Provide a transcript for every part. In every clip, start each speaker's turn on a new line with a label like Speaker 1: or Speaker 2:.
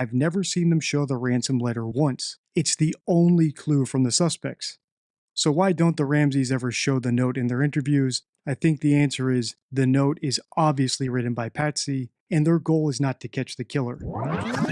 Speaker 1: I've never seen them show the ransom letter once. It's the only clue from the suspects. So why don't the Ramseys ever show the note in their interviews? I think the answer is the note is obviously written by Patsy, and their goal is not to catch the killer.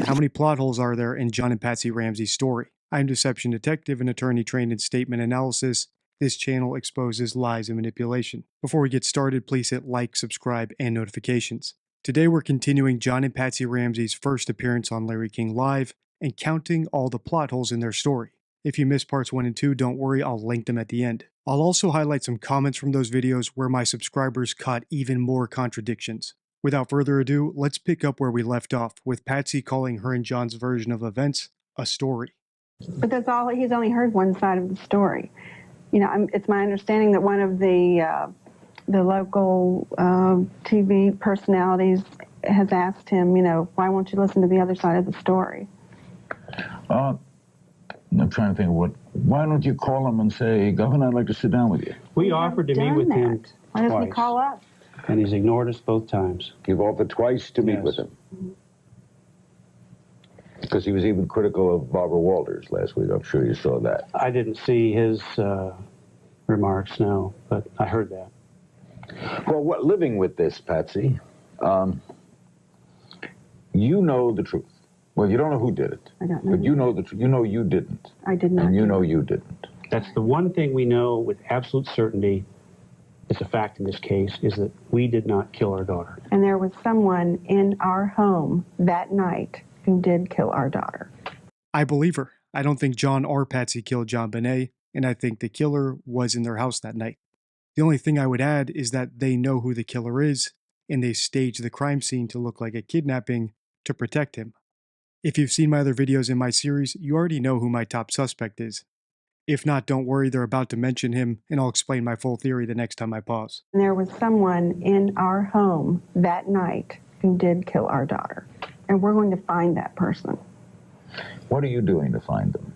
Speaker 1: How many plot holes are there in John and Patsy Ramsey's story? I'm Deception Detective, an attorney trained in statement analysis. This channel exposes lies and manipulation. Before we get started, please hit like, subscribe, and notifications. Today we're continuing John and Patsy Ramsey's first appearance on Larry King Live and counting all the plot holes in their story. If you missed parts 1 and 2, don't worry, I'll link them at the end. I'll also highlight some comments from those videos where my subscribers caught even more contradictions. Without further ado, let's pick up where we left off, with Patsy calling her and John's version of events a story.
Speaker 2: But that's all, he's only heard one side of the story. You know, it's my understanding that one of the local TV personalities has asked him, you know, why won't you listen to the other side of the story?
Speaker 3: I'm trying to think of why don't you call him and say, Governor, I'd like to sit down with you.
Speaker 4: We offered to meet with him
Speaker 2: Why doesn't he
Speaker 4: twice,
Speaker 2: call us?
Speaker 4: and he's ignored us both times.
Speaker 3: You've offered twice to meet
Speaker 4: Yes.
Speaker 3: with him. Because he was even critical of Barbara Walters last week. I'm sure you saw that.
Speaker 4: I didn't see his remarks, no, but I heard that.
Speaker 3: Well, living with this, Patsy, you know the truth. Well, you don't know who did it.
Speaker 2: I don't know.
Speaker 3: But you know the truth. You know you didn't.
Speaker 2: I did not.
Speaker 3: And you
Speaker 2: do
Speaker 3: know
Speaker 2: it.
Speaker 3: you didn't.
Speaker 4: That's the one thing we know with absolute certainty. It's a fact in this case, is that we did not kill our daughter.
Speaker 2: And there was someone in our home that night who did kill our daughter.
Speaker 1: I believe her. I don't think John or Patsy killed John Bonet, and I think the killer was in their house that night. The only thing I would add is that they know who the killer is, and they staged the crime scene to look like a kidnapping to protect him. If you've seen my other videos in my series, you already know who my top suspect is. If not, don't worry, they're about to mention him, and I'll explain my full theory the next time I pause.
Speaker 2: And there was someone in our home that night who did kill our daughter. And we're going to find that person.
Speaker 3: What are you doing to find them?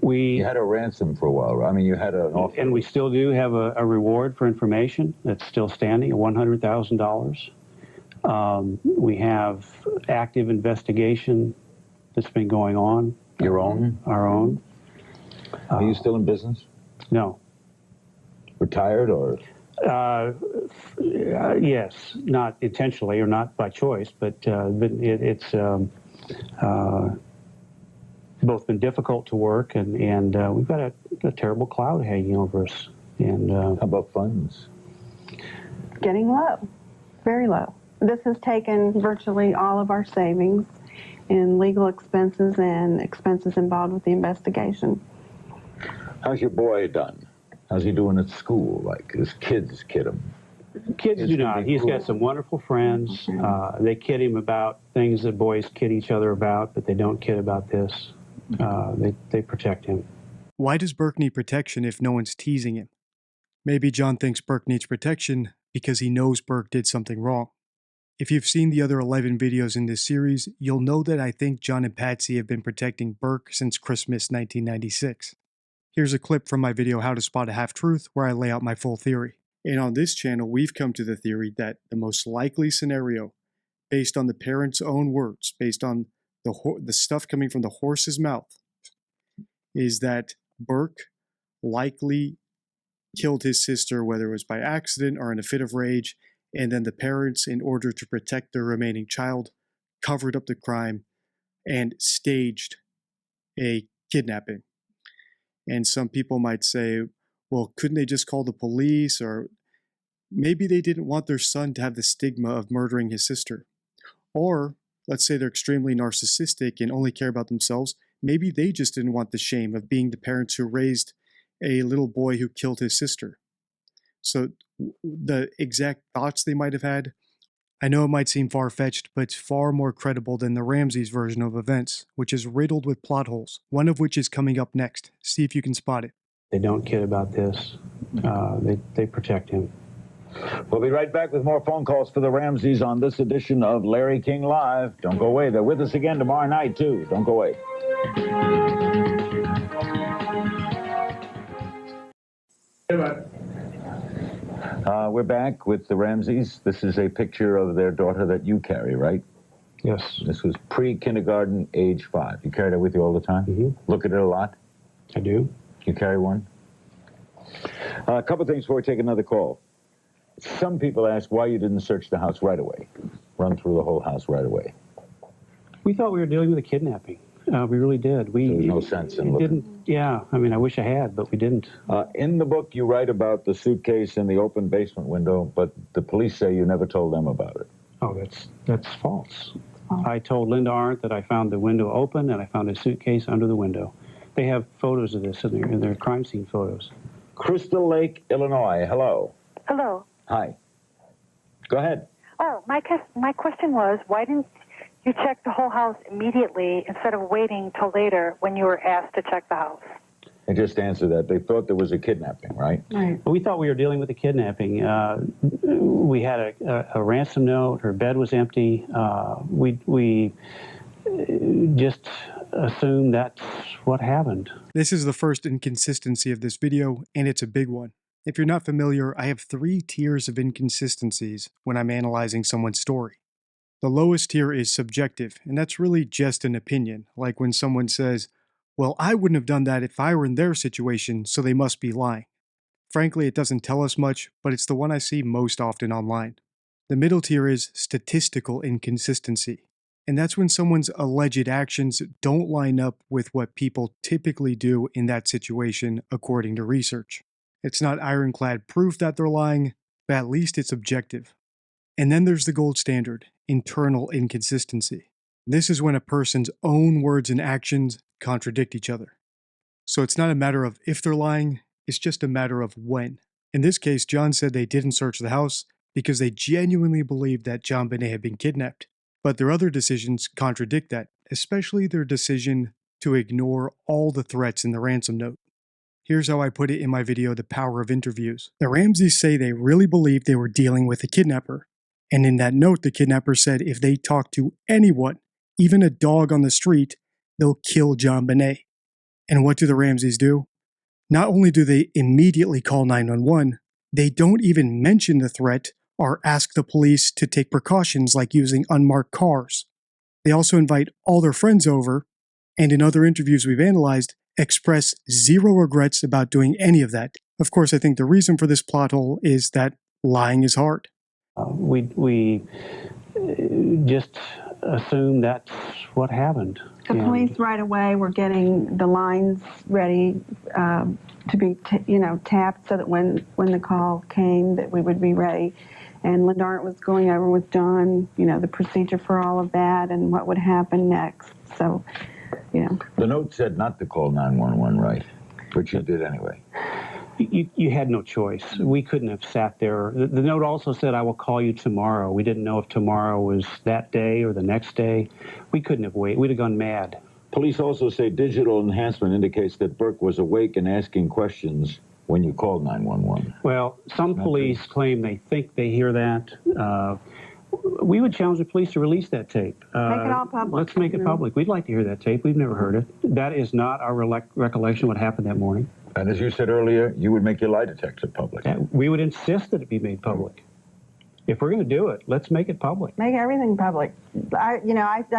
Speaker 4: We
Speaker 3: You had a ransom for a while, right? I mean, you had an offer.
Speaker 4: and we still do have a reward for information that's still standing at $100,000. We have active investigation that's been going on.
Speaker 3: Your own?
Speaker 4: Our own.
Speaker 3: Are you still in business?
Speaker 4: No.
Speaker 3: Retired or?
Speaker 4: Yes, not intentionally or not by choice, but it's both been difficult to work, and we've got a terrible cloud hanging over us. And
Speaker 3: How about funds?
Speaker 2: Getting low, very low. This has taken virtually all of our savings in legal expenses and expenses involved with the investigation.
Speaker 3: How's your boy done? How's he doing at school? Like, his kids kid him?
Speaker 4: kids
Speaker 3: It's
Speaker 4: do
Speaker 3: gonna
Speaker 4: not.
Speaker 3: be
Speaker 4: He's
Speaker 3: cool.
Speaker 4: got some wonderful friends. They kid him about things that boys kid each other about, but they don't kid about this. They protect him.
Speaker 1: Why does Burke need protection if no one's teasing him? Maybe John thinks Burke needs protection because he knows Burke did something wrong. If you've seen the other 11 videos in this series, you'll know that I think John and Patsy have been protecting Burke since Christmas 1996. Here's a clip from my video How to Spot a Half-Truth where I lay out my full theory. And on this channel, we've come to the theory that the most likely scenario, based on the parents' own words, based on the stuff coming from the horse's mouth, is that Burke likely killed his sister, whether it was by accident or in a fit of rage, and then the parents, in order to protect their remaining child, covered up the crime and staged a kidnapping. And some people might say, well, couldn't they just call the police? Or maybe they didn't want their son to have the stigma of murdering his sister. Or let's say they're extremely narcissistic and only care about themselves. Maybe they just didn't want the shame of being the parents who raised a little boy who killed his sister. So the exact thoughts they might have had, I know it might seem far-fetched, but it's far more credible than the Ramsey's version of events, which is riddled with plot holes, one of which is coming up next. See if you can spot it.
Speaker 4: They don't kid about this. They protect him.
Speaker 3: We'll be right back with more phone calls for the Ramseys on this edition of Larry King Live. Don't go away. They're with us again tomorrow night, too. Don't go away. We're back with the Ramseys. This is a picture of their daughter that you carry, right?
Speaker 4: Yes.
Speaker 3: This was pre-kindergarten, age 5. You carry that with you all the time?
Speaker 4: Mm-hmm.
Speaker 3: Look at it a lot?
Speaker 4: I do.
Speaker 3: You carry one? A couple things before we take another call. Some people ask why you didn't search the house right away. Run through the whole house right away.
Speaker 4: We thought we were dealing with a kidnapping. We really did.
Speaker 3: There was no sense in looking.
Speaker 4: Didn't. Yeah. I mean, I wish I had, but we didn't.
Speaker 3: In the book, you write about the suitcase in the open basement window, but the police say you never told them about it.
Speaker 4: Oh, that's false. I told Linda Arndt that I found the window open and I found a suitcase under the window. They have photos of this in their crime scene photos.
Speaker 3: Crystal Lake, Illinois. Hello.
Speaker 5: Hello.
Speaker 3: Hi. Go ahead.
Speaker 5: Oh, my question was, why didn't you check the whole house immediately instead of waiting till later when you were asked to check the house?
Speaker 3: I just answered that. They thought there was a kidnapping, right?
Speaker 2: Right.
Speaker 4: We thought we were dealing with a kidnapping. We had a ransom note. Her bed was empty. We just assumed that's what happened.
Speaker 1: This is the first inconsistency of this video, and it's a big one. If you're not familiar, I have 3 tiers of inconsistencies when I'm analyzing someone's story. The lowest tier is subjective, and that's really just an opinion, like when someone says, well, I wouldn't have done that if I were in their situation, so they must be lying. Frankly, it doesn't tell us much, but it's the one I see most often online. The middle tier is statistical inconsistency, and that's when someone's alleged actions don't line up with what people typically do in that situation according to research. It's not ironclad proof that they're lying, but at least it's objective. And then there's the gold standard, internal inconsistency. This is when a person's own words and actions contradict each other. So it's not a matter of if they're lying, it's just a matter of when. In this case, John said they didn't search the house because they genuinely believed that JonBenet had been kidnapped. But their other decisions contradict that, especially their decision to ignore all the threats in the ransom note. Here's how I put it in my video, The Power of Interviews. The Ramseys say they really believed they were dealing with a kidnapper. And in that note, the kidnapper said if they talk to anyone, even a dog on the street, they'll kill JonBenet. And what do the Ramseys do? Not only do they immediately call 911, they don't even mention the threat or ask the police to take precautions like using unmarked cars. They also invite all their friends over, and in other interviews we've analyzed, express zero regrets about doing any of that. Of course, I think the reason for this plot hole is that lying is hard.
Speaker 4: We just assumed that's what happened.
Speaker 2: The police right away were getting the lines ready to be, tapped so that when the call came that we would be ready. And Linda Arndt was going over with John, the procedure for all of that and what would happen next. So,
Speaker 3: The note said not to call 911, right? But you did anyway.
Speaker 4: You had no choice. We couldn't have sat there. The note also said, I will call you tomorrow. We didn't know if tomorrow was that day or the next day. We couldn't have waited. We'd have gone mad.
Speaker 3: Police also say digital enhancement indicates that Burke was awake and asking questions when you called 911.
Speaker 4: Well, some police claim they think they hear that. We would challenge the police to release that tape.
Speaker 2: Make it all public.
Speaker 4: Let's make it public. We'd like to hear that tape. We've never heard it. That is not our recollection of what happened that morning.
Speaker 3: And as you said earlier, you would make your lie detector public.
Speaker 4: We would insist that it be made public. If we're going to do it, let's make it public.
Speaker 2: Make everything public. I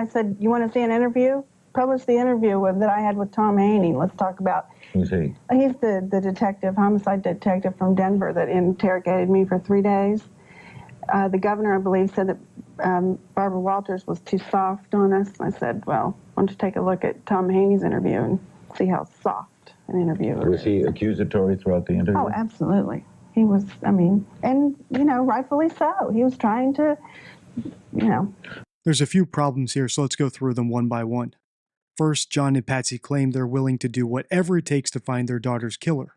Speaker 2: said, you want to see an interview? Publish the interview that I had with Tom Haney. Let's talk about.
Speaker 3: Who's he?
Speaker 2: He's the detective, homicide detective from Denver that interrogated me for 3 days. The governor, I believe, said that Barbara Walters was too soft on us. I said, well, why don't you take a look at Tom Haney's interview and see how soft an interviewer
Speaker 3: Was he accusatory throughout the interview?
Speaker 2: Oh, absolutely. He was, and, rightfully so. He was trying to,
Speaker 1: There's a few problems here, so let's go through them one by one. First, John and Patsy claim they're willing to do whatever it takes to find their daughter's killer.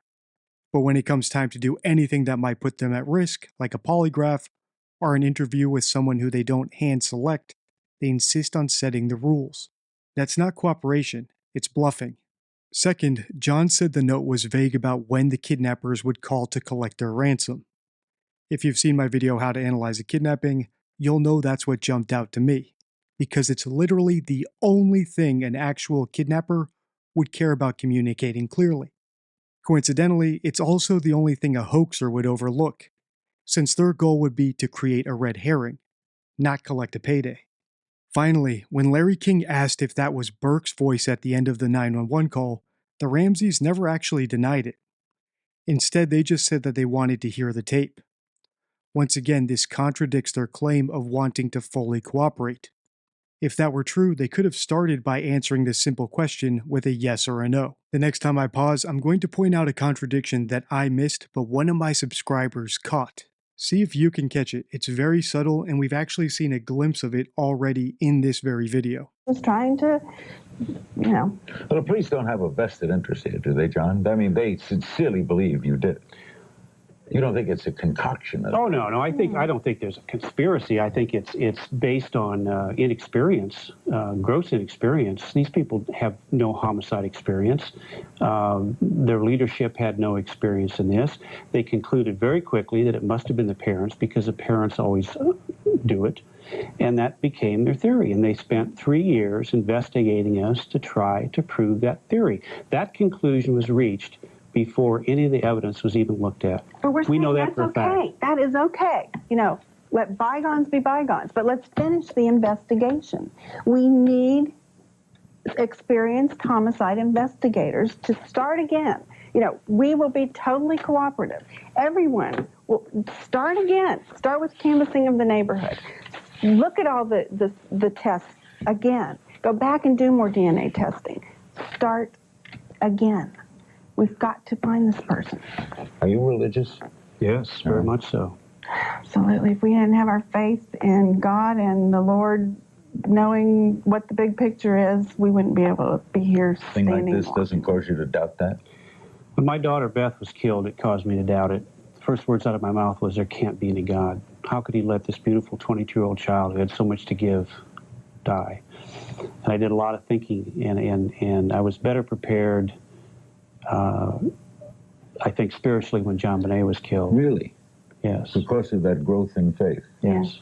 Speaker 1: But when it comes time to do anything that might put them at risk, like a polygraph or an interview with someone who they don't hand select, they insist on setting the rules. That's not cooperation, it's bluffing. Second, John said the note was vague about when the kidnappers would call to collect their ransom. If you've seen my video How to Analyze a Kidnapping, you'll know that's what jumped out to me, because it's literally the only thing an actual kidnapper would care about communicating clearly. Coincidentally, it's also the only thing a hoaxer would overlook, since their goal would be to create a red herring, not collect a payday. Finally, when Larry King asked if that was Burke's voice at the end of the 911 call, the Ramseys never actually denied it. Instead, they just said that they wanted to hear the tape. Once again, this contradicts their claim of wanting to fully cooperate. If that were true, they could have started by answering this simple question with a yes or a no. The next time I pause, I'm going to point out a contradiction that I missed, but one of my subscribers caught. See if you can catch it. It's very subtle, and we've actually seen a glimpse of it already in this very video.
Speaker 2: Was trying to,
Speaker 3: Well, the police don't have a vested interest here, do they, John? I mean, they sincerely believe you did it. You don't think it's a concoction?
Speaker 4: Oh no, I don't think there's a conspiracy. I think it's based on inexperience, gross inexperience. These people have no homicide experience. Their leadership had no experience in this. They concluded very quickly that it must have been the parents because the parents always do it, and that became their theory. And they spent 3 years investigating us to try to prove that theory. That conclusion was reached before any of the evidence was even looked at.
Speaker 2: But
Speaker 4: we know that
Speaker 2: that's
Speaker 4: for a fact.
Speaker 2: okay. That is okay. Let bygones be bygones. But let's finish the investigation. We need experienced homicide investigators to start again. We will be totally cooperative. Everyone will start again. Start with canvassing of the neighborhood. Look at all the tests again. Go back and do more DNA testing. Start again. We've got to find this person.
Speaker 3: Are you religious?
Speaker 4: Yes, very much so.
Speaker 2: Absolutely. If we didn't have our faith in God and the Lord knowing what the big picture is, we wouldn't be able to be here
Speaker 3: Thing like
Speaker 2: standing
Speaker 3: this
Speaker 2: long.
Speaker 3: doesn't cause you to doubt that?
Speaker 4: When my daughter Beth was killed, it caused me to doubt it. The first words out of my mouth was, there can't be any God. How could he let this beautiful 22-year-old child who had so much to give die? And I did a lot of thinking, and I was better prepared, I think, spiritually when John Bonet was killed.
Speaker 3: Really?
Speaker 4: Yes.
Speaker 3: Because of that growth in faith?
Speaker 4: Yes.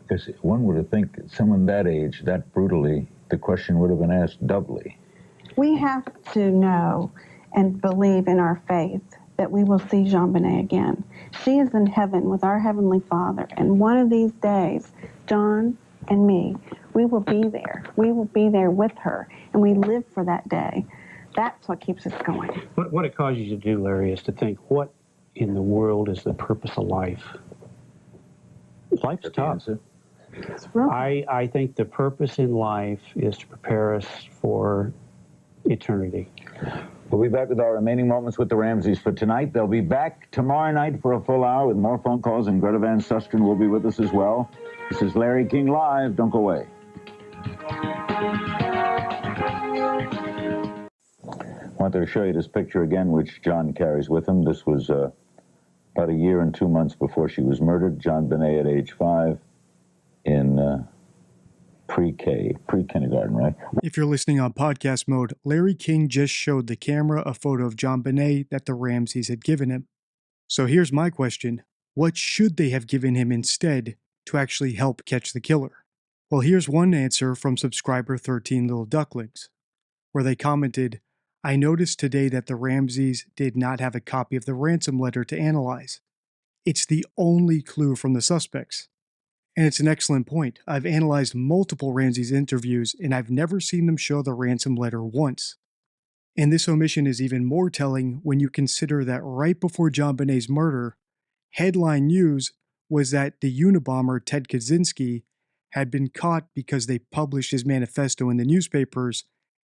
Speaker 3: Because one would have think someone that age, that brutally, the question would have been asked doubly.
Speaker 2: We have to know and believe in our faith that we will see Jean Bonet again. She is in heaven with our Heavenly Father, and one of these days, John and me, we will be there. We will be there with her, and we live for that day. That's what keeps us going.
Speaker 4: What it causes you to do, Larry, is to think, what in the world is the purpose of life? Life's tough.
Speaker 2: It's real.
Speaker 4: I think the purpose in life is to prepare us for eternity.
Speaker 3: We'll be back with our remaining moments with the Ramseys for tonight. They'll be back tomorrow night for a full hour with more phone calls, and Greta Van Susteren will be with us as well. This is Larry King Live. Don't go away. I wanted to show you this picture again, which John carries with him. This was about a year and 2 months before she was murdered. John Bonet at age 5 in pre-kindergarten, right?
Speaker 1: If you're listening on podcast mode, Larry King just showed the camera a photo of John Bonet that the Ramseys had given him. So here's my question. What should they have given him instead to actually help catch the killer? Well, here's one answer from subscriber 13 Little Ducklings, where they commented, I noticed today that the Ramseys did not have a copy of the ransom letter to analyze. It's the only clue from the suspects. And it's an excellent point. I've analyzed multiple Ramseys interviews, and I've never seen them show the ransom letter once. And this omission is even more telling when you consider that right before John Bonet's murder, headline news was that the Unabomber Ted Kaczynski had been caught because they published his manifesto in the newspapers,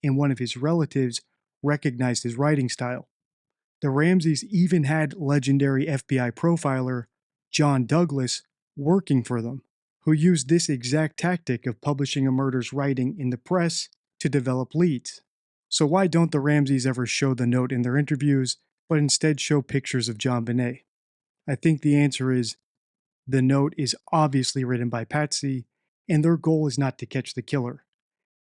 Speaker 1: and one of his relatives recognized his writing style. The Ramseys even had legendary FBI profiler John Douglas working for them, who used this exact tactic of publishing a murder's writing in the press to develop leads. So why don't the Ramseys ever show the note in their interviews, but instead show pictures of John Bonet? I think the answer is, the note is obviously written by Patsy, and their goal is not to catch the killer.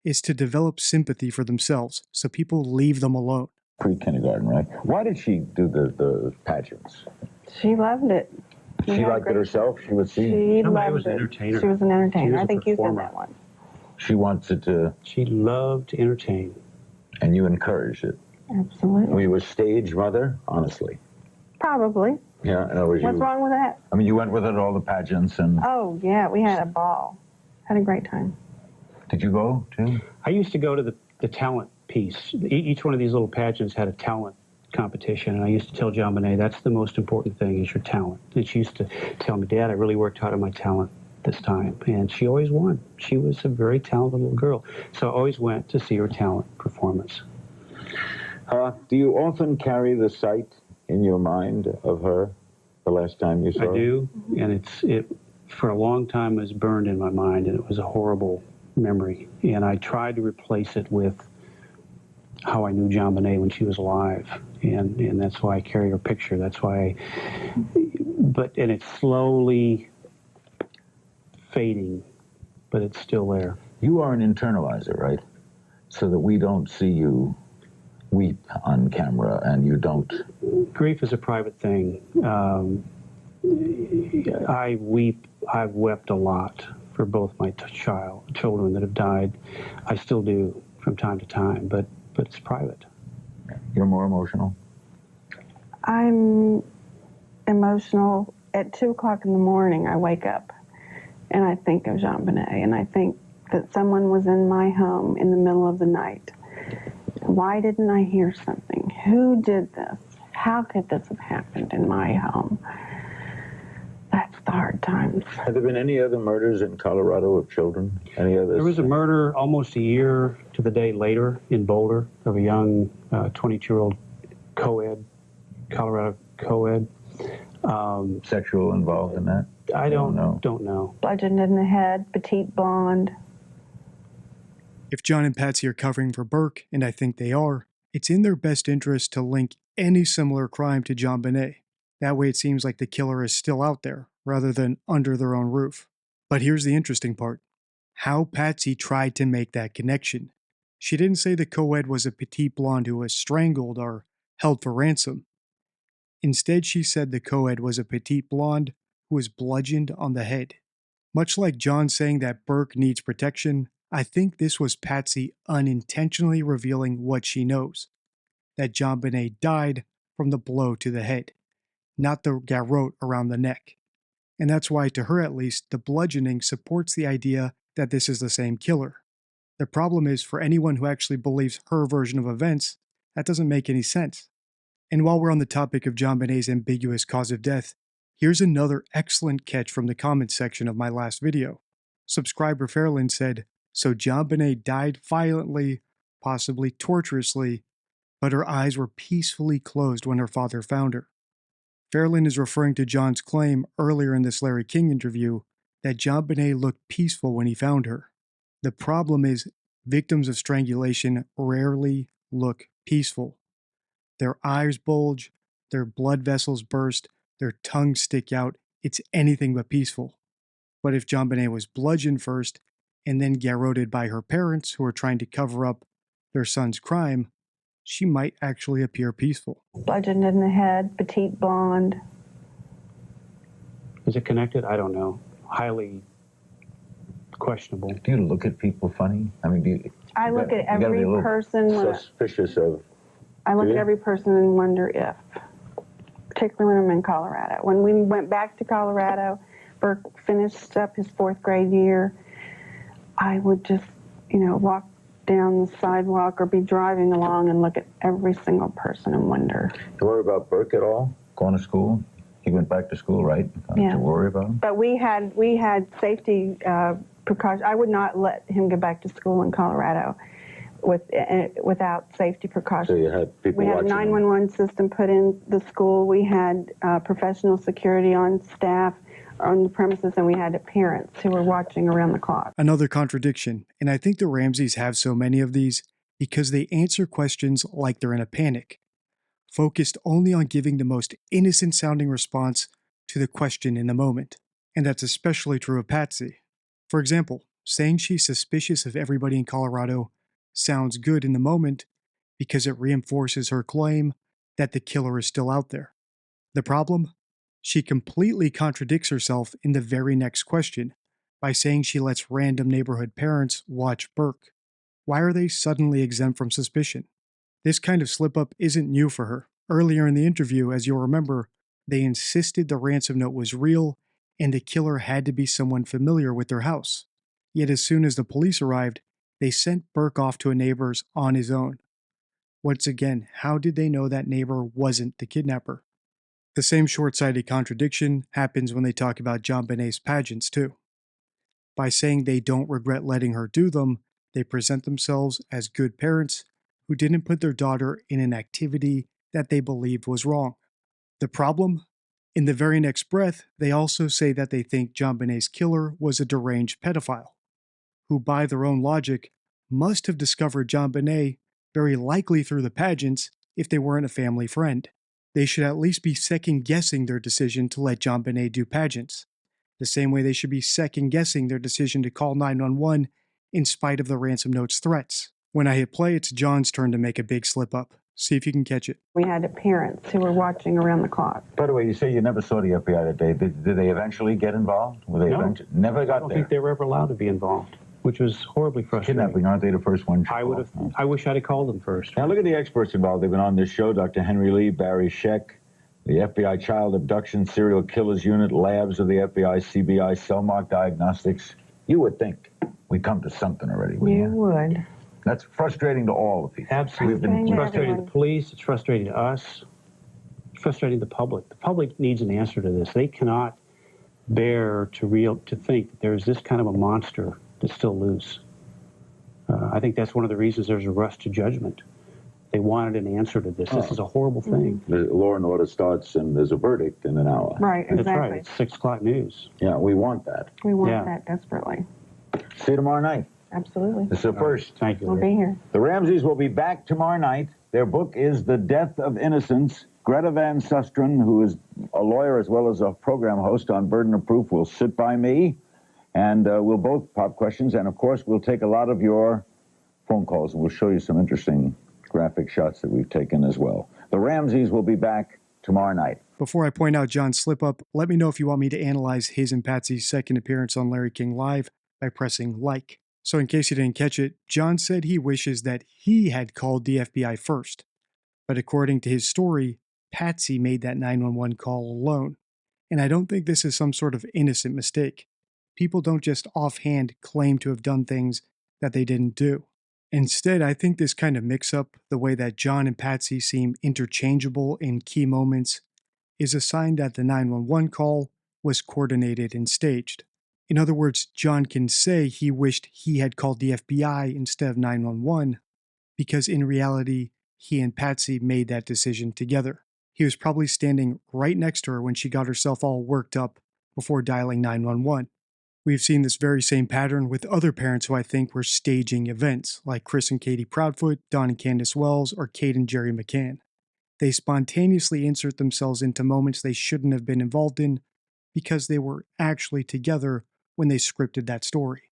Speaker 1: It's to develop sympathy for themselves, so people leave them alone.
Speaker 3: Pre-kindergarten, right? Why did she do the pageants?
Speaker 2: She loved it.
Speaker 3: She liked it herself? She would see?
Speaker 2: She
Speaker 4: No, I
Speaker 2: loved
Speaker 4: was an
Speaker 2: it.
Speaker 4: entertainer.
Speaker 2: She was an entertainer.
Speaker 4: She was
Speaker 2: I
Speaker 4: a
Speaker 2: think you said
Speaker 4: performer.
Speaker 2: that one.
Speaker 3: She wanted to,
Speaker 4: She loved to entertain.
Speaker 3: and you encouraged it.
Speaker 2: Absolutely.
Speaker 3: Were you a stage mother? Honestly.
Speaker 2: Probably.
Speaker 3: Yeah, in other words,
Speaker 2: What's wrong with that?
Speaker 3: I mean, you went with her to all the pageants and...
Speaker 2: Oh, yeah, we had a ball. Had a great time.
Speaker 3: Did you go too?
Speaker 4: I used to go to the talent piece. Each one of these little pageants had a talent competition, and I used to tell John Bonet, that's the most important thing, is your talent. And she used to tell me, Dad, I really worked hard on my talent this time. And she always won. She was a very talented little girl. So I always went to see her talent performance.
Speaker 3: Do you often carry the sight in your mind of her the last time you saw her?
Speaker 4: I do, and it for a long time was burned in my mind, and it was a horrible memory. And I tried to replace it with how I knew John Bonet when she was alive, and that's why I carry her picture. That's why, and it's slowly fading, but it's still there.
Speaker 3: You are an internalizer, right? So that we don't see you weep on camera, and you don't.
Speaker 4: Grief is a private thing. I weep. I've wept a lot for both my children that have died. I still do from time to time, but it's private.
Speaker 3: You're more emotional?
Speaker 2: I'm emotional. At 2 o'clock in the morning, I wake up and I think of Jean Bonet, and I think that someone was in my home in the middle of the night. Why didn't I hear something? Who did this? How could this have happened in my home? That's the hard times.
Speaker 3: Have there been any other murders in Colorado of children? Any others?
Speaker 4: There was a murder almost a year to the day later in Boulder of a young 22-year-old Colorado co-ed.
Speaker 3: Sexual involved in that?
Speaker 4: I don't know.
Speaker 2: Bludgeoned in the head, petite blonde.
Speaker 1: If John and Patsy are covering for Burke, and I think they are, it's in their best interest to link any similar crime to John Bonet. That way it seems like the killer is still out there, rather than under their own roof. But here's the interesting part. How Patsy tried to make that connection. She didn't say the co-ed was a petite blonde who was strangled or held for ransom. Instead, she said the co-ed was a petite blonde who was bludgeoned on the head. Much like John saying that Burke needs protection, I think this was Patsy unintentionally revealing what she knows, that John Bonet died from the blow to the head, not the garrote around the neck. And that's why, to her at least, the bludgeoning supports the idea that this is the same killer. The problem is, for anyone who actually believes her version of events, that doesn't make any sense. And while we're on the topic of John Bonet's ambiguous cause of death, here's another excellent catch from the comments section of my last video. Subscriber Fairlyn said, "So John Bonet died violently, possibly torturously, but her eyes were peacefully closed when her father found her." Fairlyn is referring to John's claim earlier in this Larry King interview that John Bonet looked peaceful when he found her. The problem is, victims of strangulation rarely look peaceful. Their eyes bulge, their blood vessels burst, their tongues stick out. It's anything but peaceful. But if John Bonet was bludgeoned first and then garroted by her parents who were trying to cover up their son's crime, she might actually appear peaceful.
Speaker 2: Bludgeoned in the head, petite blonde.
Speaker 4: Is it connected? I don't know. Highly questionable.
Speaker 3: Do you look at people funny? I mean,
Speaker 2: I look at every person.
Speaker 3: Suspicious of.
Speaker 2: I look at every person and wonder if, particularly when I'm in Colorado. When we went back to Colorado, Burke finished up his 4th grade year, I would just, walk down the sidewalk or be driving along and look at every single person and wonder.
Speaker 3: You worry about Burke at all? Going to school? He went back to school, right?
Speaker 2: Yeah.
Speaker 3: To worry about him?
Speaker 2: But we had safety precautions. I would not let him go back to school in Colorado without safety precautions.
Speaker 3: So you had people
Speaker 2: We had a
Speaker 3: watching
Speaker 2: 911 system put in the school. We had professional security on staff on the premises, and we had parents who were watching around the clock.
Speaker 1: Another contradiction, and I think the Ramseys have so many of these because they answer questions like they're in a panic, focused only on giving the most innocent-sounding response to the question in the moment. And that's especially true of Patsy. For example, saying she's suspicious of everybody in Colorado sounds good in the moment because it reinforces her claim that the killer is still out there. The problem? She completely contradicts herself in the very next question by saying she lets random neighborhood parents watch Burke. Why are they suddenly exempt from suspicion? This kind of slip-up isn't new for her. Earlier in the interview, as you'll remember, they insisted the ransom note was real and the killer had to be someone familiar with their house. Yet as soon as the police arrived, they sent Burke off to a neighbor's on his own. Once again, how did they know that neighbor wasn't the kidnapper? The same short-sighted contradiction happens when they talk about JonBenét's pageants too. By saying they don't regret letting her do them, they present themselves as good parents who didn't put their daughter in an activity that they believed was wrong. The problem? In the very next breath, they also say that they think JonBenét's killer was a deranged pedophile, who by their own logic must have discovered JonBenet very likely through the pageants if they weren't a family friend. They should at least be second-guessing their decision to let JonBenet do pageants, the same way they should be second-guessing their decision to call 911 in spite of the ransom note's threats. When I hit play, it's John's turn to make a big slip-up. See if you can catch it.
Speaker 2: We had parents who were watching around the clock.
Speaker 3: By the way, you say you never saw the FBI that day. Did they eventually get involved? Were they
Speaker 4: No.
Speaker 3: Never got
Speaker 4: I don't
Speaker 3: there?
Speaker 4: think they were ever allowed to be involved, which was horribly frustrating.
Speaker 3: Kidnapping, aren't they the first ones?
Speaker 4: I would have. I wish I'd have called them first.
Speaker 3: Now look at the experts involved. They've been on this show: Dr. Henry Lee, Barry Scheck, the FBI Child Abduction Serial Killers Unit, labs of the FBI, CBI, Cellmark Diagnostics. You would think we'd come to something already, wouldn't
Speaker 2: You would.
Speaker 3: That's frustrating to all of people.
Speaker 4: Absolutely. It's frustrating to the police. It's frustrating to us. It's frustrating to the public. The public needs an answer to this. They cannot bear to think that there's this kind of a monster that's still loose. I think that's one of the reasons there's a rush to judgment. They wanted an answer to this. This is a horrible thing.
Speaker 3: The law and order starts and there's a verdict in an hour.
Speaker 2: Right, exactly.
Speaker 4: That's right. It's 6 o'clock news.
Speaker 3: Yeah, we want that.
Speaker 2: We want
Speaker 4: Yeah.
Speaker 2: that desperately.
Speaker 3: See you tomorrow night.
Speaker 2: Absolutely.
Speaker 3: This is the first.
Speaker 4: Thank you.
Speaker 2: We'll
Speaker 4: Larry.
Speaker 2: be here.
Speaker 3: The Ramseys will be back tomorrow night. Their book is The Death of Innocence. Greta Van Susteren, who is a lawyer as well as a program host on Burden of Proof, will sit by me, and we'll both pop questions. And, of course, we'll take a lot of your phone calls, and we'll show you some interesting graphic shots that we've taken as well. The Ramseys will be back tomorrow night.
Speaker 1: Before I point out John's slip-up, let me know if you want me to analyze his and Patsy's second appearance on Larry King Live by pressing like. So in case you didn't catch it, John said he wishes that he had called the FBI first. But according to his story, Patsy made that 911 call alone. And I don't think this is some sort of innocent mistake. People don't just offhand claim to have done things that they didn't do. Instead, I think this kind of mix-up, the way that John and Patsy seem interchangeable in key moments, is a sign that the 911 call was coordinated and staged. In other words, John can say he wished he had called the FBI instead of 911, because in reality, he and Patsy made that decision together. He was probably standing right next to her when she got herself all worked up before dialing 911. We've seen this very same pattern with other parents who I think were staging events, like Chris and Katie Proudfoot, Don and Candace Wells, or Kate and Jerry McCann. They spontaneously insert themselves into moments they shouldn't have been involved in because they were actually together when they scripted that story.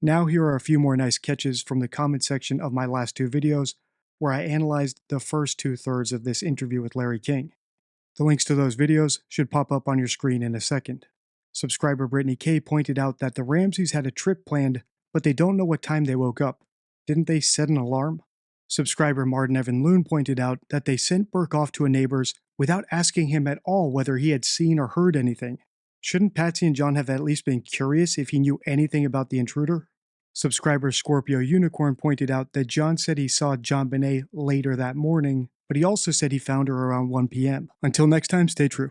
Speaker 1: Now here are a few more nice catches from the comment section of my last two videos where I analyzed the first 2/3 of this interview with Larry King. The links to those videos should pop up on your screen in a second. Subscriber Brittany K pointed out that the Ramseys had a trip planned, but they don't know what time they woke up. Didn't they set an alarm? Subscriber Martin Evan Loon pointed out that they sent Burke off to a neighbor's without asking him at all whether he had seen or heard anything. Shouldn't Patsy and John have at least been curious if he knew anything about the intruder? Subscriber Scorpio Unicorn pointed out that John said he saw JonBenet later that morning, but he also said he found her around 1 p.m. Until next time, stay true.